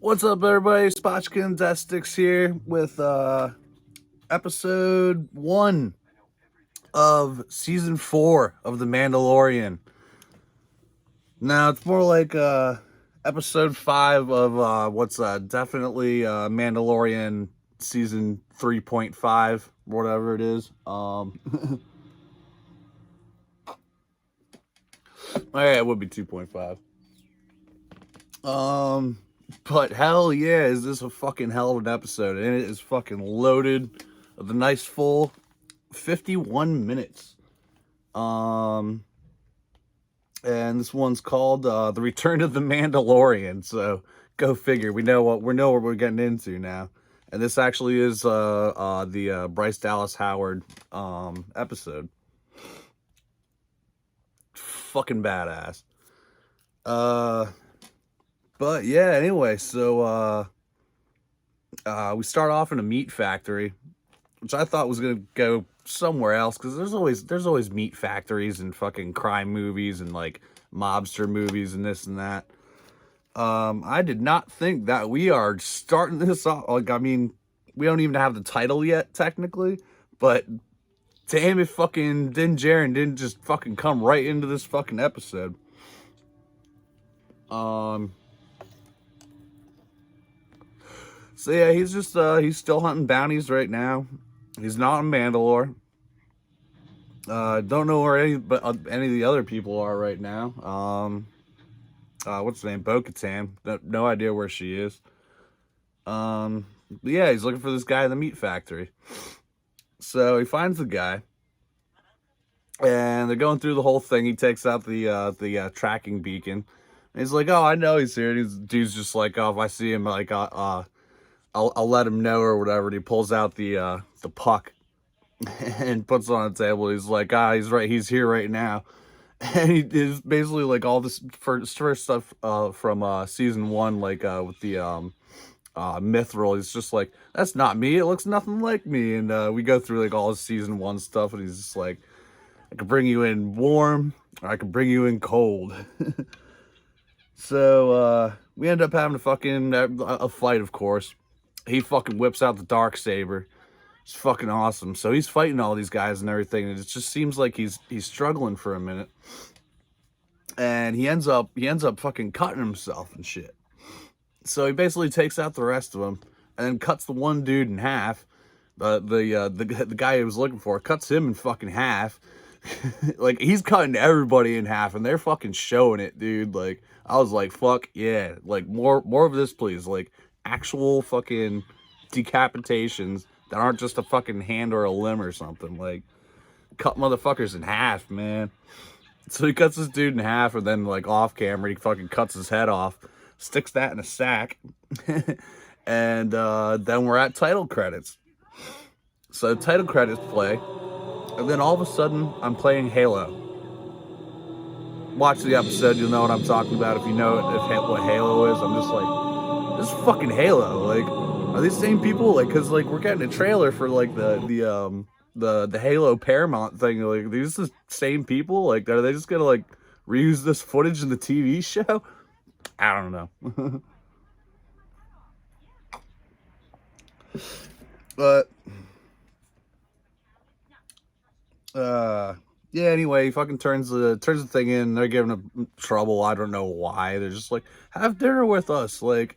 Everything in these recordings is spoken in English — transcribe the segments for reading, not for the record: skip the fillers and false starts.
What's up, everybody? Spotchka and Death Sticks here with episode 1 of season 4 of The Mandalorian. Now, it's more like episode 5 of what's definitely Mandalorian season 3.5, whatever it is. Yeah, it would be 2.5. But hell yeah, is this a fucking hell of an episode? And it is fucking loaded with a nice full 51 minutes. And this one's called The Return of the Mandalorian. So go figure. We know what we're getting into now. And this actually is the Bryce Dallas Howard episode. Fucking badass. But yeah, anyway, so we start off in a meat factory, which I thought was gonna go somewhere else because there's always meat factories and fucking crime movies and like mobster movies and this and that. I did not think that we are starting this off. Like, I mean, we don't even have the title yet technically, but damn if fucking Din Djarin didn't just fucking come right into this fucking episode. So yeah, he's just he's still hunting bounties right now. He's not in Mandalore. Don't know where any of the other people are right now. What's the name? Bo-Katan. No idea where she is. But yeah, he's looking for this guy in the meat factory. So he finds the guy, and they're going through the whole thing. He takes out the tracking beacon. And he's like, "Oh, I know he's here." And dude's just like, "Oh, if I see him, like, I'll let him know," or whatever. And he pulls out the puck and puts it on the table. He's like, he's right. He's here right now. And he is basically like all this first stuff from season 1, like with the Mithril. He's just like, "That's not me. It looks nothing like me." And we go through like all his season 1 stuff, and he's just like, "I could bring you in warm, or I could bring you in cold." So we end up having a fight, of course. He fucking whips out the Darksaber. It's fucking awesome. So he's fighting all these guys and everything, and it just seems like he's struggling for a minute. And he ends up fucking cutting himself and shit. So he basically takes out the rest of them and then cuts the one dude in half. The guy he was looking for cuts him in fucking half. Like, he's cutting everybody in half, and they're fucking showing it, dude. Like, I was like, fuck yeah. Like, more of this, please. Like, actual fucking decapitations that aren't just a fucking hand or a limb or something. Like, cut motherfuckers in half, man. So he cuts this dude in half, and then, like, off camera, he fucking cuts his head off, sticks that in a sack, and then we're at title credits. So title credits play, and then all of a sudden, I'm playing Halo. Watch the episode, you'll know what I'm talking about. If you know what Halo is, I'm just like, this is fucking Halo. Like, are these same people? Like, cause like we're getting a trailer for like the Halo Paramount thing. Like, these the same people? Like, are they just gonna like reuse this footage in the TV show? I don't know. But yeah, anyway, he fucking turns the thing in. They're giving him trouble. I don't know why. They're just like, "Have dinner with us. Like,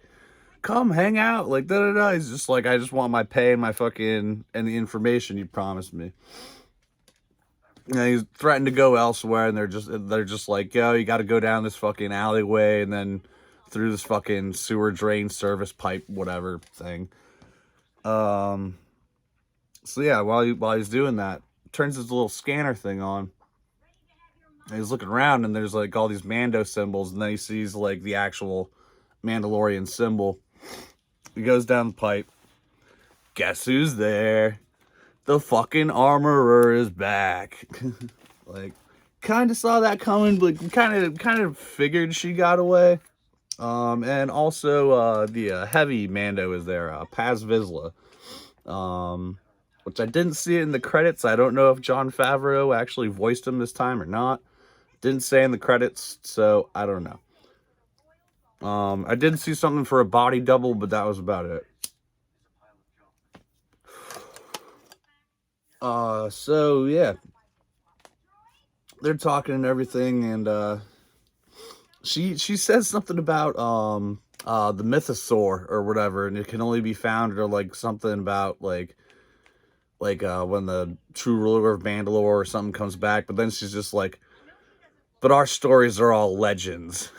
come hang out." Like, da da da. He's just like, "I just want my pay and my fucking and the information you promised me." And he's threatened to go elsewhere, and they're just like, "Yo, you got to go down this fucking alleyway and then through this fucking sewer drain service pipe, whatever thing." So yeah, while he's doing that, turns his little scanner thing on. And he's looking around, and there's like all these Mando symbols, and then he sees like the actual Mandalorian symbol. He goes down the pipe. Guess who's there? The fucking armorer is back. Like, kind of saw that coming, but kind of figured she got away. And also the heavy Mando is there, Paz Vizsla. Which I didn't see it in the credits. I don't know if Jon Favreau actually voiced him this time or not. Didn't say in the credits, so I don't know. I did see something for a body double, but that was about it. So yeah, they're talking and everything, and she says something about the mythosaur or whatever, and it can only be found, or like something about when the true ruler of Mandalore or something comes back. But then she's just like, but our stories are all legends.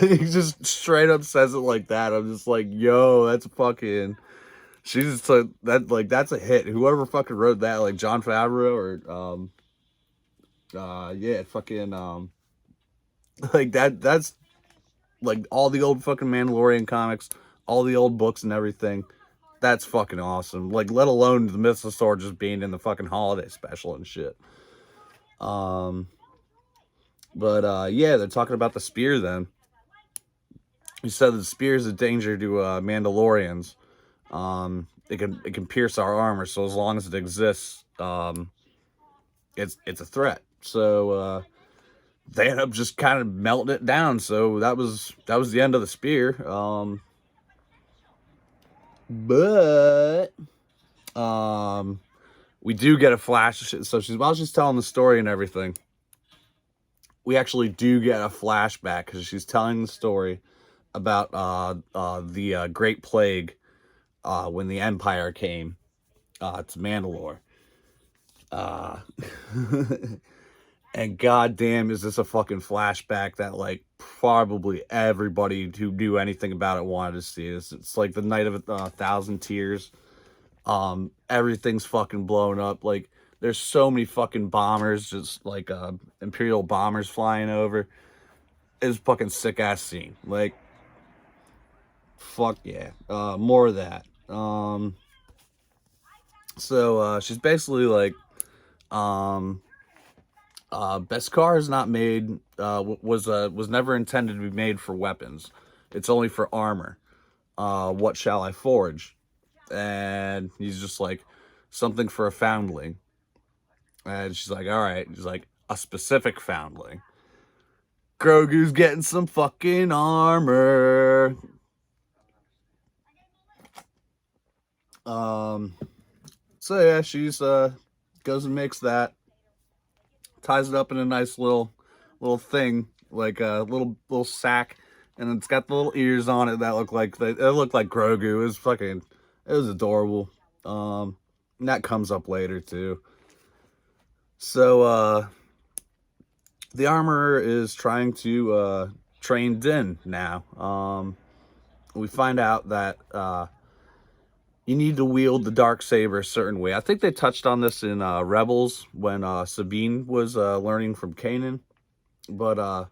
He just straight up says it like that. I'm just like, yo, that's fucking. She's just like that. Like that's a hit. Whoever fucking wrote that, like John Favreau or yeah, fucking like that. That's like all the old fucking Mandalorian comics, all the old books and everything. That's fucking awesome. Like, let alone the Mythosaur just being in the fucking holiday special and shit. Um, but yeah, they're talking about the spear then. He said the spear is a danger to Mandalorians. It can pierce our armor, so as long as it exists, it's a threat. So they end up just kind of melting it down. So that was the end of the spear. But we do get a flash. So while she's telling the story and everything, we actually do get a flashback because she's telling the story about the Great Plague when the Empire came to Mandalore. And goddamn, is this a fucking flashback that like probably everybody who knew anything about it wanted to see this. It's like the night of a thousand tears. Everything's fucking blown up. Like there's so many fucking bombers, just like Imperial bombers flying over. It's fucking sick ass scene. Like fuck yeah. More of that. So she's basically like Beskar is not made, was never intended to be made for weapons. It's only for armor. What shall I forge? And he's just like, something for a foundling. And she's like, all right. He's like, a specific foundling. Grogu's getting some fucking armor. So yeah, she's goes and makes that, ties it up in a nice little thing, like a little sack, and it's got the little ears on it that look like it looked like Grogu. It was adorable. And that comes up later too. So the armorer is trying to train Din now. We find out that you need to wield the dark saber a certain way. I think they touched on this in Rebels when Sabine was learning from Kanan. But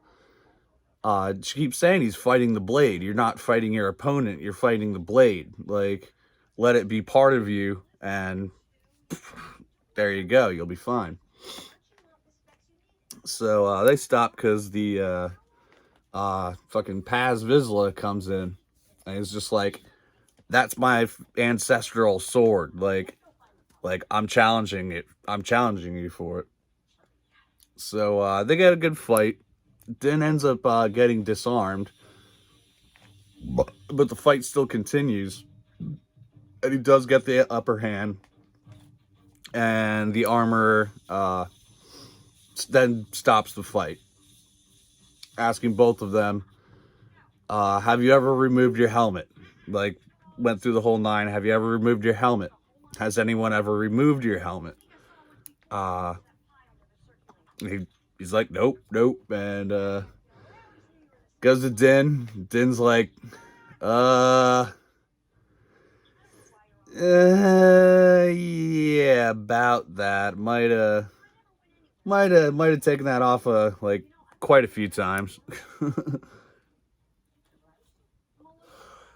she keeps saying he's fighting the blade. You're not fighting your opponent. You're fighting the blade. Like, let it be part of you, and there you go. You'll be fine. So they stop because the fucking Paz Vizsla comes in, and he's just like, "That's my ancestral sword. Like I'm challenging it. I'm challenging you for it." So they get a good fight. Din ends up getting disarmed, but the fight still continues, and he does get the upper hand. And the armor then stops the fight, asking both of them, "Have you ever removed your helmet?" Like, went through the whole nine. Have you ever removed your helmet? Has anyone ever removed your helmet? Uh, he's like, nope, nope, and goes to Din. Din's like, yeah, about that. Might have taken that off like quite a few times.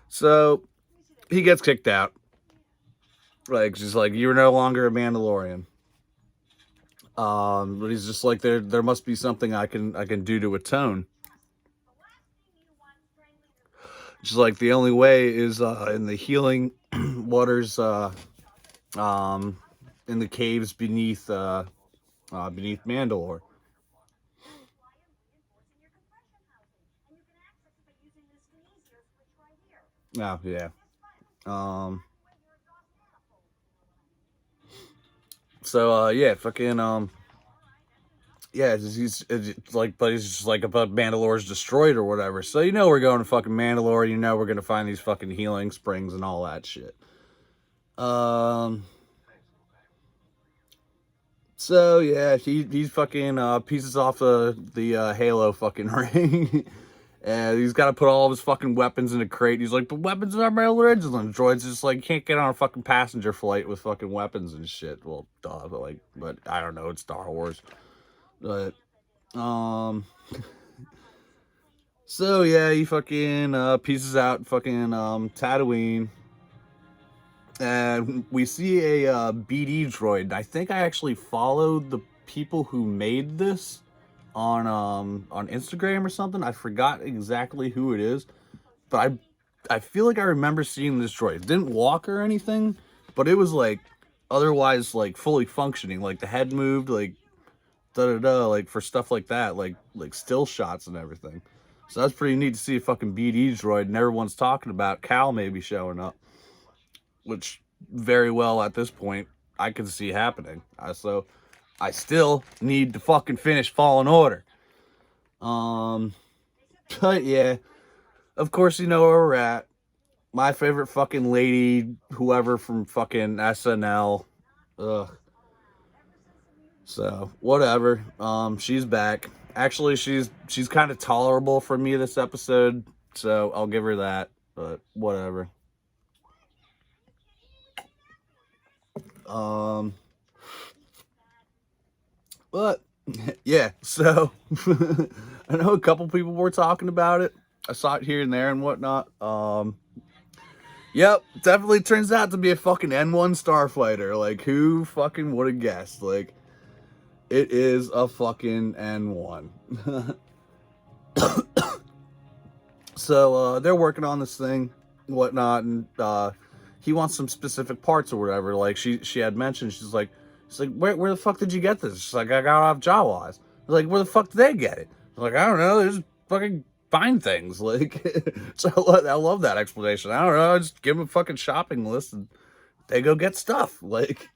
So he gets kicked out. Like she's like, you're no longer a Mandalorian. But he's just like, there must be something I can do to atone. She's like, the only way is in the healing waters, in the caves beneath Mandalore. Oh, yeah. Yeah, fucking, yeah, it's like, but he's just like about Mandalore's destroyed or whatever. So, we're going to fucking Mandalore. We're going to find these fucking healing springs and all that shit. So yeah, he's fucking pieces off the Halo fucking ring, and he's got to put all of his fucking weapons in a crate. He's like, but weapons are my original. And droid's just like, can't get on a fucking passenger flight with fucking weapons and shit. Well, duh, but I don't know, it's Star Wars. But so yeah, he fucking pieces out fucking Tatooine. And we see a BD droid. I think I actually followed the people who made this on Instagram or something. I forgot exactly who it is, but I feel like I remember seeing this droid. It didn't walk or anything, but it was like otherwise like fully functioning. Like the head moved, like da da da, like for stuff like that, like still shots and everything. So that's pretty neat to see a fucking BD droid, and everyone's talking about Cal maybe showing up, which very well at this point I can see happening. So I still need to fucking finish Fallen Order. But yeah, of course you know where we're at. My favorite fucking lady, whoever from fucking SNL. Ugh. So whatever. She's back. Actually, she's kind of tolerable for me this episode, so I'll give her that. But whatever. But yeah, so I know a couple people were talking about it. I saw it here and there and whatnot. Yep, definitely turns out to be a fucking N1 starfighter. Like, who fucking would have guessed? Like, it is a fucking N1. So they're working on this thing, and whatnot, and he wants some specific parts or whatever. Like she had mentioned, she's like, where the fuck did you get this? She's like, I got it off Jawas. Like, where the fuck did they get it? Like, I don't know. There's fucking find things. Like, so I love that explanation. I don't know. I just give them a fucking shopping list and they go get stuff. Like,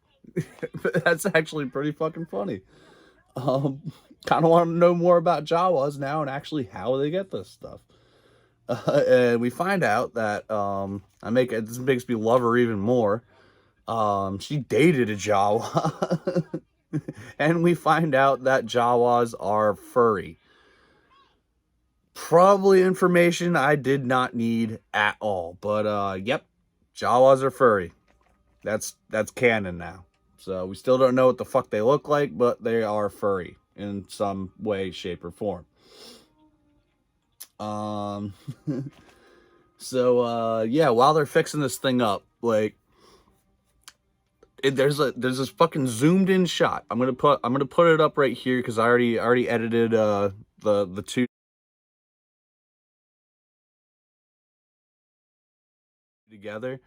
that's actually pretty fucking funny. Kind of want to know more about Jawas now and actually how they get this stuff. And we find out that this makes me love her even more. She dated a Jawa. And we find out that Jawas are furry. Probably information I did not need at all. But yep, Jawas are furry. That's canon now. So we still don't know what the fuck they look like, but they are furry in some way, shape, or form. So yeah, while they're fixing this thing up, like there's this fucking zoomed in shot. I'm gonna put it up right here because I already edited the two together.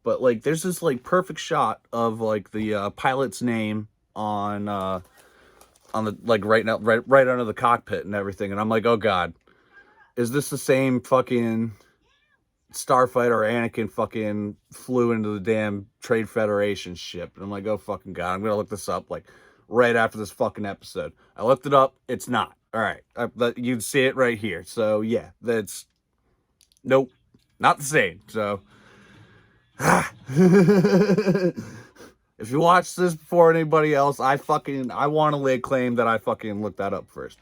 But like there's this like perfect shot of like the pilot's name on the like right under the cockpit and everything, and I'm like, oh god, is this the same fucking starfighter Anakin fucking flew into the damn Trade Federation ship? And I'm like, oh fucking god, I'm gonna look this up like right after this fucking episode. I looked it up. It's not. All right, you'd see it right here. So yeah, that's nope, not the same. So if you watch this before anybody else, I want to lay claim that I fucking looked that up first.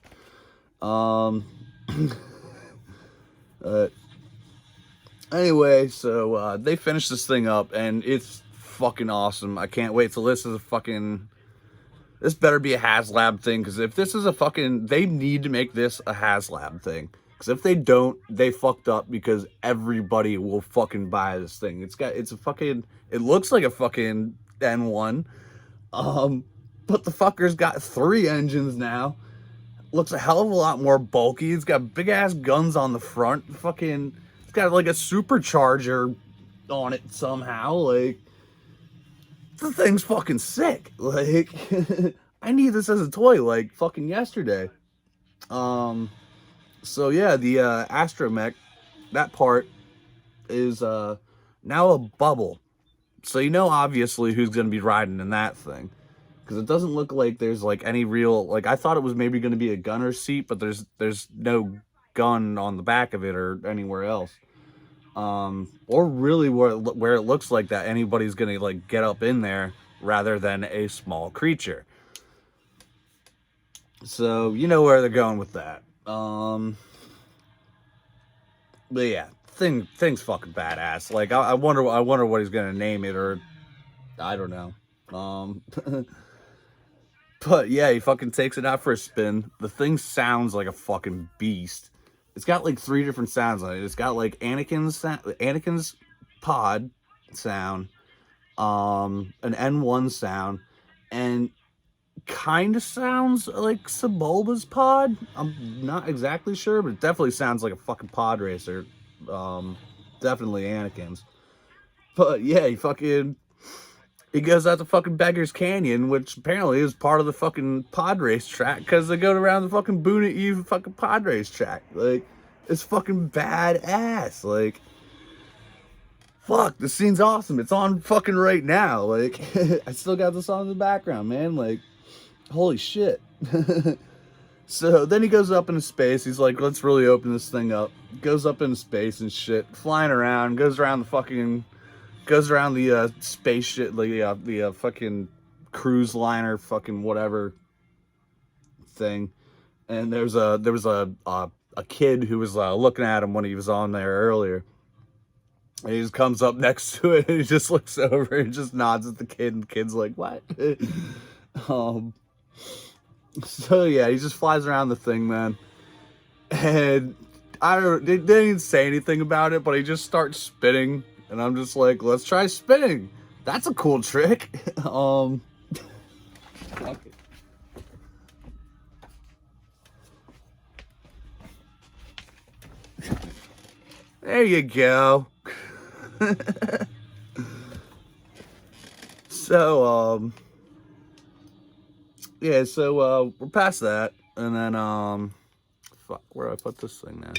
Anyway, so they finished this thing up, and it's fucking awesome. I can't wait till this is a fucking... This better be a HasLab thing, because if this is a fucking... They need to make this a HasLab thing. Because if they don't, they fucked up, because everybody will fucking buy this thing. It's a fucking... It looks like a fucking N1. But the fucker's got 3 engines now. Looks a hell of a lot more bulky. It's got big ass guns on the front. Fucking... It's got like a supercharger on it somehow. Like, the thing's fucking sick. Like, I need this as a toy like fucking yesterday. So yeah, the astromech, that part is now a bubble. So you know obviously who's going to be riding in that thing. Because it doesn't look like there's like any real, like I thought it was maybe going to be a gunner seat, but there's no gun on the back of it or anywhere else. Or really where it looks like that anybody's going to like get up in there rather than a small creature. So you know where they're going with that. But yeah, thing's fucking badass. Like I wonder what he's gonna name it, or I don't know. But yeah, he fucking takes it out for a spin. The thing sounds like a fucking beast. It's got like 3 different sounds on it. It's got like Anakin's pod sound, an N1 sound, and kind of sounds like Sebulba's pod. I'm not exactly sure, but it definitely sounds like a fucking pod racer. Definitely Anakin's. But yeah, he goes out to fucking Beggar's Canyon, which apparently is part of the fucking pod race track, because they go around the fucking Boona Eve fucking pod race track. Like, it's fucking badass. Like, fuck, this scene's awesome. It's on fucking right now. Like, I still got the song in the background, man. Like, holy shit. So then he goes up into space. He's like, let's really open this thing up. Goes up into space and shit, flying around, goes around the spaceship, the fucking cruise liner, fucking whatever thing. And there was a kid who was looking at him when he was on there earlier. And he just comes up next to it and he just looks over and just nods at the kid, and the kid's like, what? So yeah, he just flies around the thing, man. And they didn't say anything about it, but he just starts spinning. And I'm just like, let's try spinning. That's a cool trick. Okay. There you go. So, yeah, so, we're past that. And then, fuck, where do I put this thing now?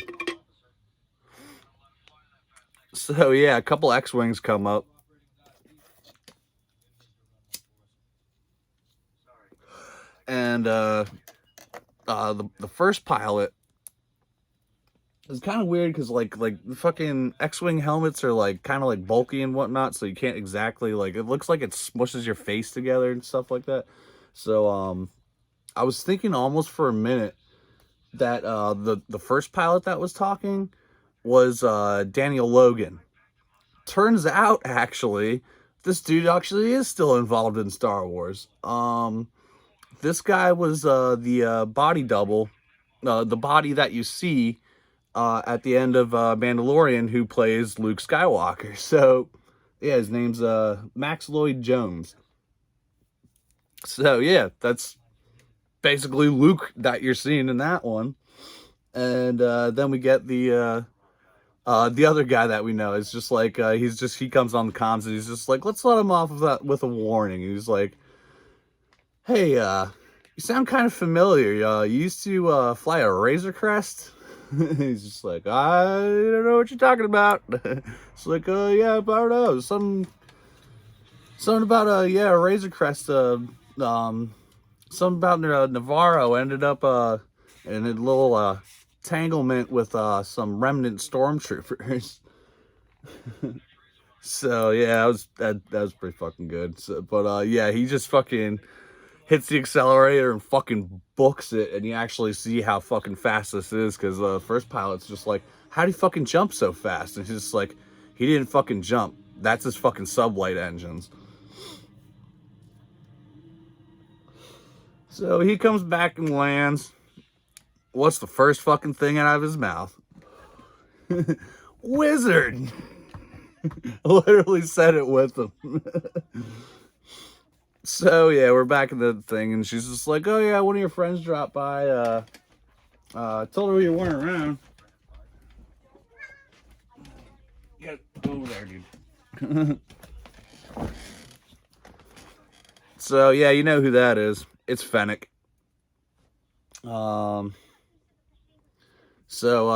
So, yeah, a couple X-Wings come up. And, the first pilot is kind of weird because, like the fucking X-Wing helmets are, like, kind of, like, bulky and whatnot, so you can't exactly, like, it looks like it smushes your face together and stuff like that. So, I was thinking almost for a minute that the first pilot that was talking was Daniel Logan. Turns out, actually, this dude actually is still involved in Star Wars. This guy was the body double, the body that you see at the end of Mandalorian, who plays Luke Skywalker. So, yeah, his name's Max Lloyd Jones. So, yeah, that's basically Luke that you're seeing in that one. And then we get the other guy that we know. It's just like he comes on the comms and he's just like, let's let him off of that with a warning. He's like, hey, you sound kind of familiar. You used to fly a Razor Crest. He's just like, I don't know what you're talking about. It's like, yeah, I don't know, something about a Razor Crest. Something about Navarro ended up in a little entanglement with some remnant stormtroopers. So yeah, that was pretty fucking good. So, but yeah, he just fucking hits the accelerator and fucking books it, and you actually see how fucking fast this is, because the first pilot's just like, how do you fucking jump so fast? And he's just like, he didn't fucking jump. That's his fucking sublight engines. So he comes back and lands. What's the first fucking thing out of his mouth? Wizard! Literally said it with him. So yeah, we're back in the thing, and she's just like, oh yeah, one of your friends dropped by. Told her you weren't around. Get over there, dude. So yeah, you know who that is. It's Fennec. So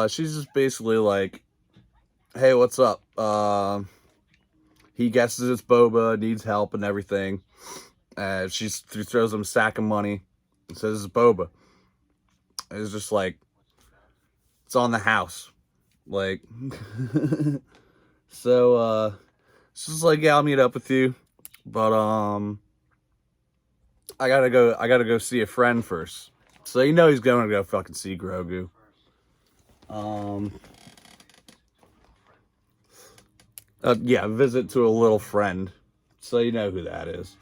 she's just basically like, hey, what's up? He guesses it's Boba, needs help and everything. She throws him a sack of money and says it's Boba. It's just like, it's on the house. Like, so, it's just like, yeah, I'll meet up with you. But, I gotta go see a friend first. So, you know, he's going to go fucking see Grogu. Yeah, visit to a little friend. So, you know who that is.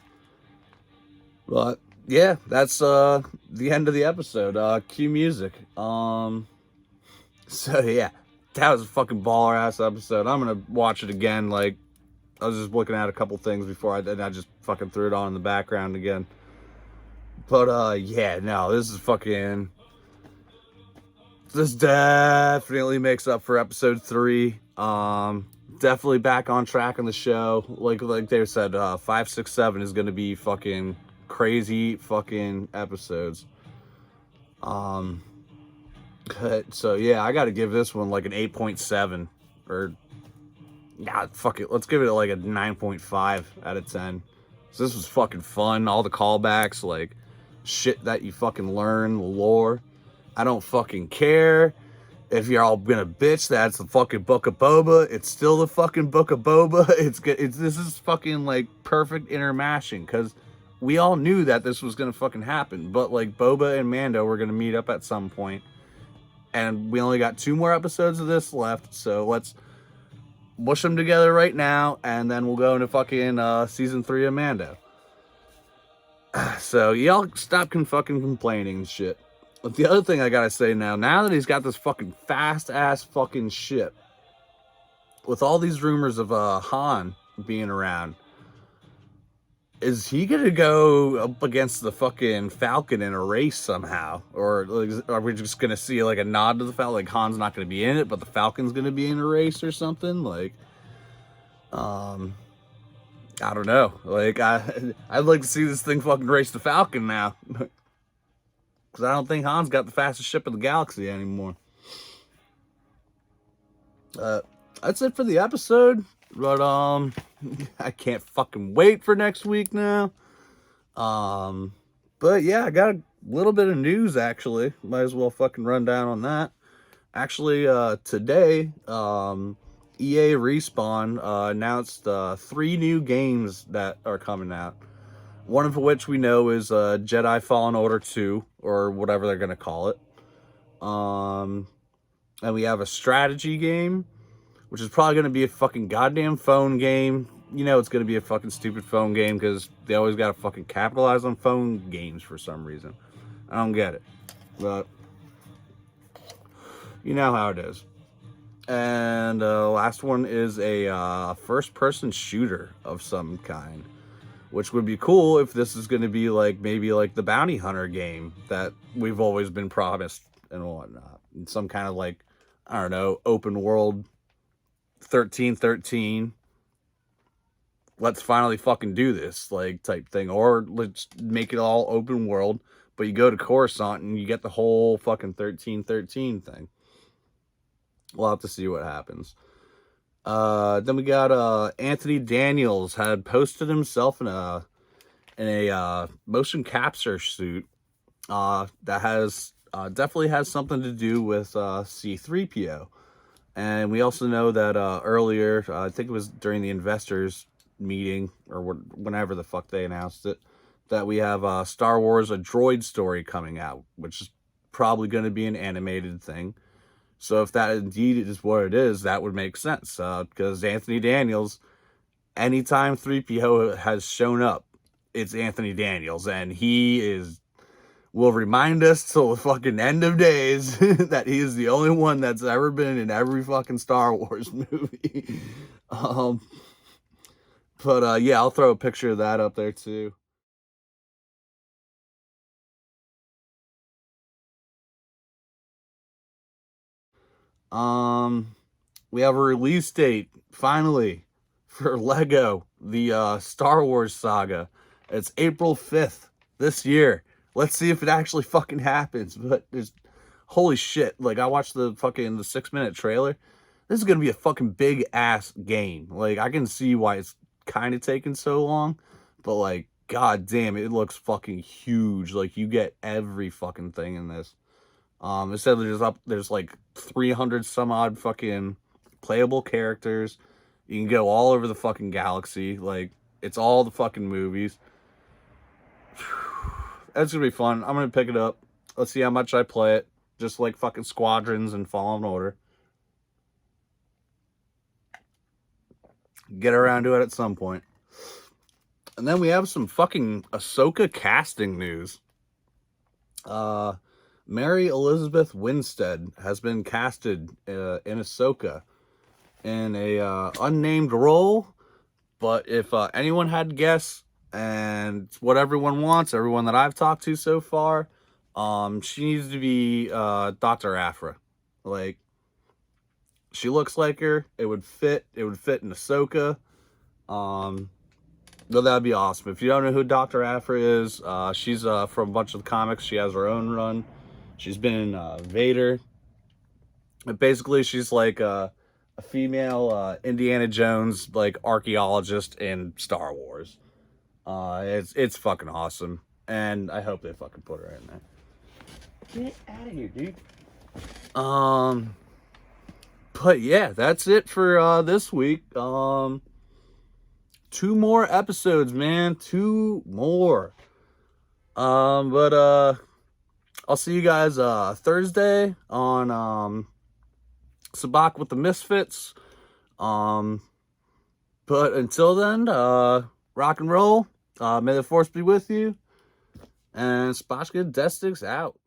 But, yeah, that's, the end of the episode. Cue music. So yeah, that was a fucking baller ass episode. I'm gonna watch it again. Like, I was just looking at a couple things before I just fucking threw it on in the background again. But yeah, no, this definitely makes up for episode 3. Definitely back on track on the show. Like they said, 5, 6, 7 is gonna be fucking crazy fucking episodes. So yeah, I gotta give this one like an 8.7 or nah, fuck it. Let's give it like a 9.5 out of 10. So this was fucking fun. All the callbacks, like shit that you fucking learn, the lore. I don't fucking care if you're all gonna bitch. That's the fucking Book of Boba. It's still the fucking Book of Boba. It's good. This is fucking like perfect intermashing because we all knew that this was gonna fucking happen. But like Boba and Mando were gonna meet up at some point, and we only got 2 more episodes of this left. So let's mush them together right now, and then we'll go into fucking season 3 of Mando. So y'all stop fucking complaining and shit. But the other thing I gotta say now that he's got this fucking fast ass fucking ship, with all these rumors of Han being around, is he gonna go up against the fucking Falcon in a race somehow, or like, are we just gonna see like a nod to the Falcon? Like Han's not gonna be in it, but the Falcon's gonna be in a race or something? Like, I don't know. Like, I'd like to see this thing fucking race the Falcon now. Because I don't think Han's got the fastest ship in the galaxy anymore. That's it for the episode. But, I can't fucking wait for next week now. But yeah, I got a little bit of news, actually. Might as well fucking run down on that. Actually, today, EA Respawn announced 3 new games that are coming out. One of which we know is Jedi Fallen Order 2, or whatever they're going to call it. And we have a strategy game, which is probably going to be a fucking goddamn phone game. You know it's going to be a fucking stupid phone game because they always got to fucking capitalize on phone games for some reason. I don't get it. But you know how it is. And last one is a first-person shooter of some kind, which would be cool if this is going to be like maybe like the Bounty Hunter game that we've always been promised and whatnot. And some kind of like, I don't know, open world 1313. Let's finally fucking do this, like, type thing. Or let's make it all open world, but you go to Coruscant and you get the whole fucking 1313 thing. We'll have to see what happens. Then we got Anthony Daniels had posted himself in a motion capture suit that has definitely has something to do with C3PO. And we also know that earlier, I think it was during the investors meeting or whenever the fuck they announced it, that we have Star Wars: A Droid Story coming out, which is probably going to be an animated thing. So if that indeed is what it is, that would make sense. Because Anthony Daniels, anytime 3PO has shown up, it's Anthony Daniels. And he will remind us till the fucking end of days that he is the only one that's ever been in every fucking Star Wars movie. But yeah, I'll throw a picture of that up there too. We have a release date, finally, for Lego, the Star Wars saga. It's April 5th this year. Let's see if it actually fucking happens. But there's, holy shit, like I watched the 6-minute trailer. this is gonna be a fucking big ass game. Like, I can see why it's kind of taking so long, but like, god damn, it looks fucking huge. Like, you get every fucking thing in this. It said there's like 300 some odd fucking playable characters. You can go all over the fucking galaxy. Like, it's all the fucking movies. That's gonna be fun. I'm gonna pick it up. Let's see how much I play it. Just like fucking Squadrons and Fallen Order. Get around to it at some point. And then we have some fucking Ahsoka casting news. Mary Elizabeth Winstead has been casted in Ahsoka in a unnamed role. But if anyone had to guess, and it's what everyone wants, everyone that I've talked to so far, she needs to be Dr. Aphra. Like, she looks like her. It would fit. It would fit in Ahsoka. No, that'd be awesome. If you don't know who Dr. Aphra is, she's from a bunch of comics. She has her own run. She's been in Vader. And basically, she's like a female Indiana Jones, like, archaeologist in Star Wars. It's fucking awesome. And I hope they fucking put her in there. Get out of here, dude. But yeah, that's it for this week. 2 more episodes, man. 2 more. But I'll see you guys Thursday on Sabak with the Misfits. But until then, rock and roll. May the force be with you. And Spotchka and Death Sticks out.